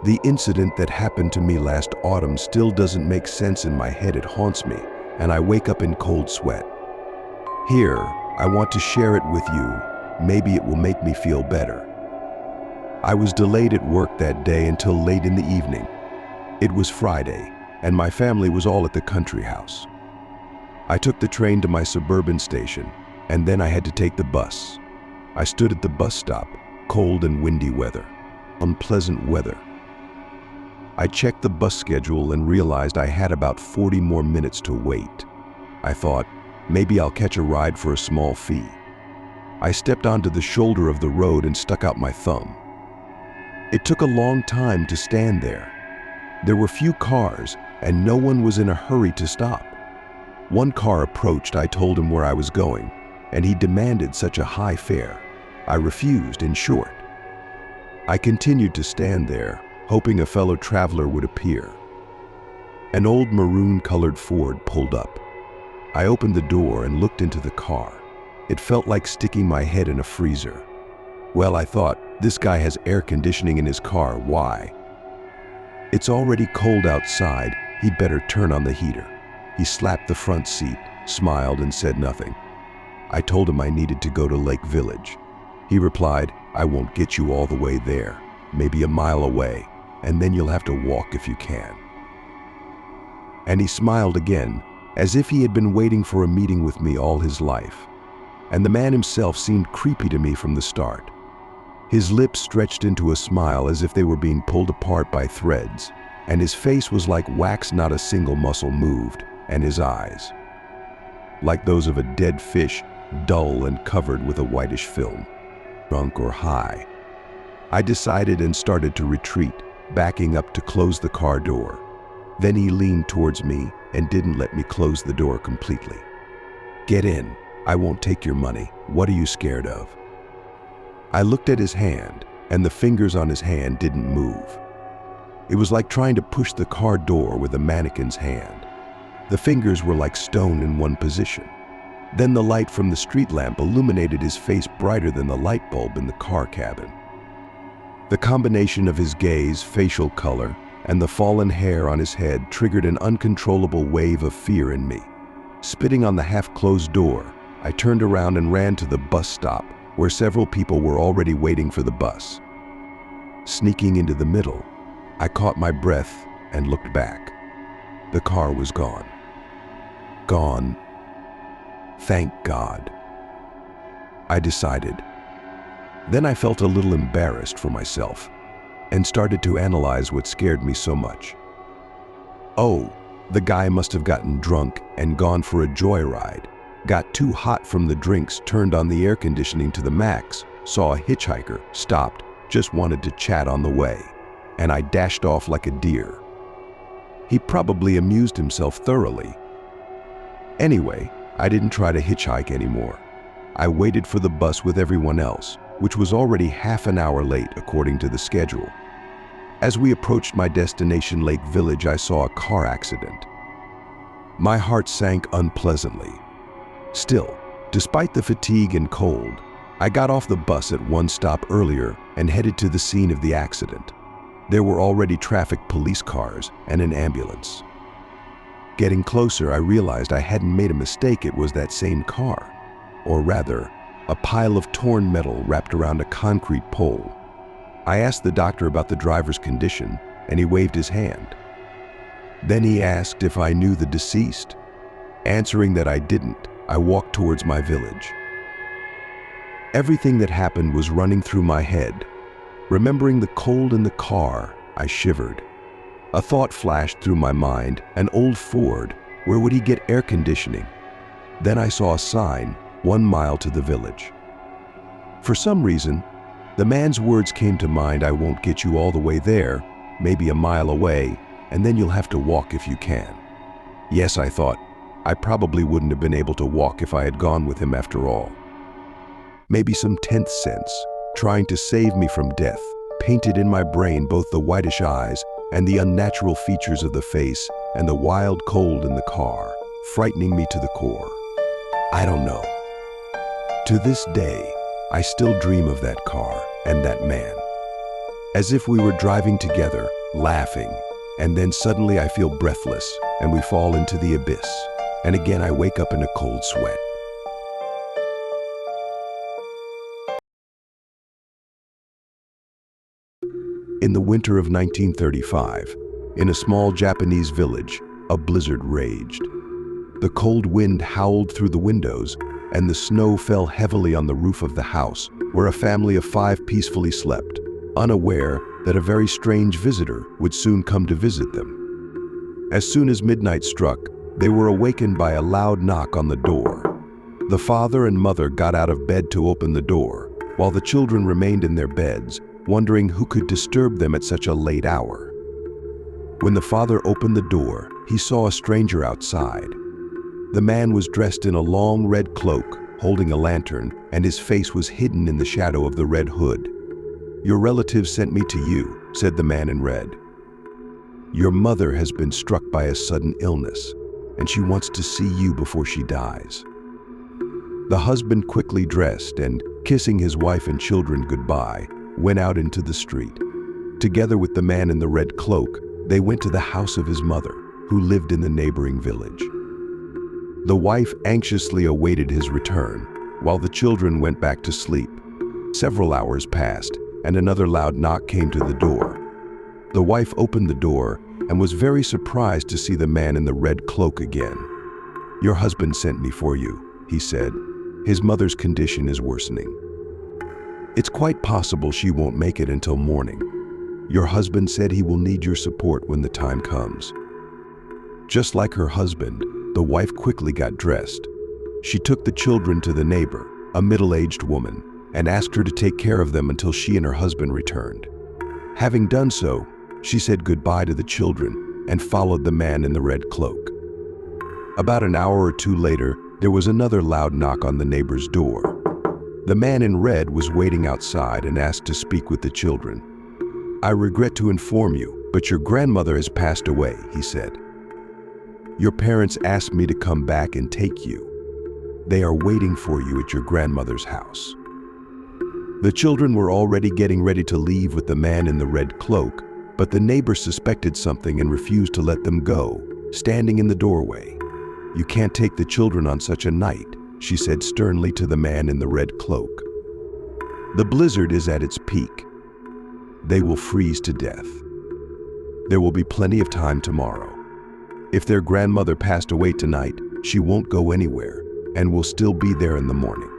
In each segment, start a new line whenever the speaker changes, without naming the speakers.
The incident that happened to me last autumn still doesn't make sense in my head. It haunts me, and I wake up in cold sweat. Here, I want to share it with you. Maybe it will make me feel better. I was delayed at work that day until late in the evening. It was Friday, and my family was all at the country house. I took the train to my suburban station, and then I had to take the bus. I stood at the bus stop, cold and windy weather, unpleasant weather. I checked the bus schedule and realized I had about 40 more minutes to wait. I thought, maybe I'll catch a ride for a small fee. I stepped onto the shoulder of the road and stuck out my thumb. It took a long time to stand there. There were few cars, and no one was in a hurry to stop. One car approached. I told him where I was going, and he demanded such a high fare. I refused, in short. I continued to stand there, hoping a fellow traveler would appear. An old maroon-colored Ford pulled up. I opened the door and looked into the car. It felt like sticking my head in a freezer. Well, I thought, this guy has air conditioning in his car. Why? It's already cold outside. He'd better turn on the heater. He slapped the front seat, smiled, and said nothing. I told him I needed to go to Lake Village. He replied, I won't get you all the way there, maybe a mile away, and then you'll have to walk if you can. And he smiled again, as if he had been waiting for a meeting with me all his life. And the man himself seemed creepy to me from the start. His lips stretched into a smile as if they were being pulled apart by threads, and his face was like wax. Not a single muscle moved, and his eyes, like those of a dead fish, dull and covered with a whitish film. Drunk or high. I decided and started to retreat, backing up to close the car door. Then he leaned towards me and didn't let me close the door completely. Get in. I won't take your money. What are you scared of? I looked at his hand, and the fingers on his hand didn't move. It was like trying to push the car door with a mannequin's hand. The fingers were like stone in one position. Then the light from the street lamp illuminated his face brighter than the light bulb in the car cabin. The combination of his gaze, facial color, and the fallen hair on his head triggered an uncontrollable wave of fear in me. Spitting on the half-closed door, I turned around and ran to the bus stop, where several people were already waiting for the bus. Sneaking into the middle, I caught my breath and looked back. The car was gone. Gone. Thank God. I decided. Then I felt a little embarrassed for myself and started to analyze what scared me so much. Oh, the guy must have gotten drunk and gone for a joyride, got too hot from the drinks, turned on the air conditioning to the max, saw a hitchhiker, stopped, just wanted to chat on the way, and I dashed off like a deer. He probably amused himself thoroughly. Anyway, I didn't try to hitchhike anymore. I waited for the bus with everyone else, which was already half an hour late according to the schedule. As we approached my destination, Lake Village, I saw a car accident. My heart sank unpleasantly. Still, despite the fatigue and cold, I got off the bus at one stop earlier and headed to the scene of the accident. There were already traffic police cars and an ambulance. Getting closer, I realized I hadn't made a mistake. It was that same car, or rather, a pile of torn metal wrapped around a concrete pole. I asked the doctor about the driver's condition, and he waved his hand. Then he asked if I knew the deceased. Answering that I didn't, I walked towards my village. Everything that happened was running through my head. Remembering the cold in the car, I shivered. A thought flashed through my mind, an old Ford, where would he get air conditioning? Then I saw a sign, 1 mile to the village. For some reason, the man's words came to mind, I won't get you all the way there, maybe a mile away, and then you'll have to walk if you can. Yes, I thought, I probably wouldn't have been able to walk if I had gone with him after all. Maybe some 10th sense, trying to save me from death, painted in my brain both the whitish eyes and the unnatural features of the face and the wild cold in the car, frightening me to the core. I don't know. To this day, I still dream of that car and that man. as if we were driving together, laughing, and then suddenly I feel breathless and we fall into the abyss. And again I wake up in a cold sweat. In the winter of 1935, in a small Japanese village, a blizzard raged. The cold wind howled through the windows, and the snow fell heavily on the roof of the house, where a family of 5 peacefully slept, unaware that a very strange visitor would soon come to visit them. As soon as midnight struck, they were awakened by a loud knock on the door. The father and mother got out of bed to open the door, while the children remained in their beds, wondering who could disturb them at such a late hour. When the father opened the door, he saw a stranger outside. The man was dressed in a long red cloak, holding a lantern, and his face was hidden in the shadow of the red hood. "Your relatives sent me to you," said the man in red. "Your mother has been struck by a sudden illness, and she wants to see you before she dies." The husband quickly dressed and, kissing his wife and children goodbye, went out into the street. Together with the man in the red cloak, they went to the house of his mother, who lived in the neighboring village. The wife anxiously awaited his return, while the children went back to sleep. Several hours passed, and another loud knock came to the door. The wife opened the door and was very surprised to see the man in the red cloak again. "Your husband sent me for you," he said. "His mother's condition is worsening. It's quite possible she won't make it until morning. Your husband said he will need your support when the time comes." Just like her husband, the wife quickly got dressed. She took the children to the neighbor, a middle-aged woman, and asked her to take care of them until she and her husband returned. Having done so, she said goodbye to the children and followed the man in the red cloak. About an hour or two later, there was another loud knock on the neighbor's door. The man in red was waiting outside and asked to speak with the children. "I regret to inform you, but your grandmother has passed away," he said. "Your parents asked me to come back and take you. They are waiting for you at your grandmother's house." The children were already getting ready to leave with the man in the red cloak, but the neighbor suspected something and refused to let them go, standing in the doorway. "You can't take the children on such a night," she said sternly to the man in the red cloak. "The blizzard is at its peak. They will freeze to death. There will be plenty of time tomorrow. If their grandmother passed away tonight, she won't go anywhere and will still be there in the morning."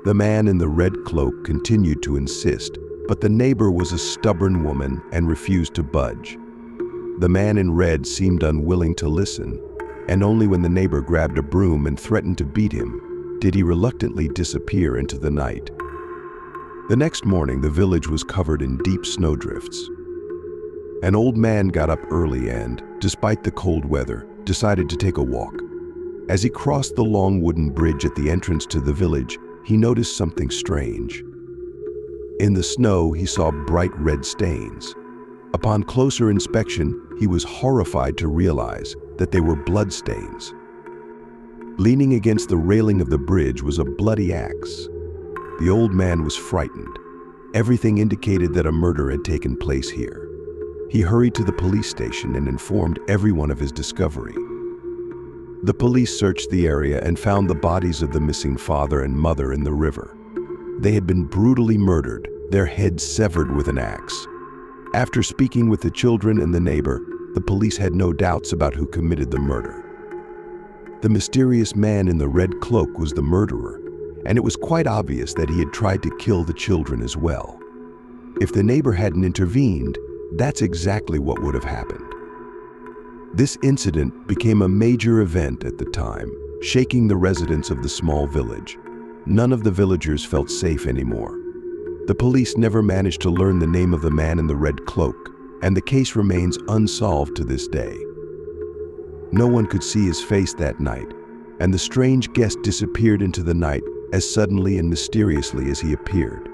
The man in the red cloak continued to insist, but the neighbor was a stubborn woman and refused to budge. The man in red seemed unwilling to listen, and only when the neighbor grabbed a broom and threatened to beat him did he reluctantly disappear into the night. The next morning, the village was covered in deep snowdrifts. An old man got up early and, despite the cold weather, decided to take a walk. As he crossed the long wooden bridge at the entrance to the village, he noticed something strange. In the snow, he saw bright red stains. Upon closer inspection, he was horrified to realize that they were blood stains. Leaning against the railing of the bridge was a bloody axe. The old man was frightened. Everything indicated that a murder had taken place here. He hurried to the police station and informed everyone of his discovery. The police searched the area and found the bodies of the missing father and mother in the river. They had been brutally murdered, their heads severed with an axe. After speaking with the children and the neighbor, the police had no doubts about who committed the murder. The mysterious man in the red cloak was the murderer, and it was quite obvious that he had tried to kill the children as well. If the neighbor hadn't intervened, that's exactly what would have happened. This incident became a major event at the time, shaking the residents of the small village. None of the villagers felt safe anymore. The police never managed to learn the name of the man in the red cloak, and the case remains unsolved to this day. No one could see his face that night, and the strange guest disappeared into the night as suddenly and mysteriously as he appeared.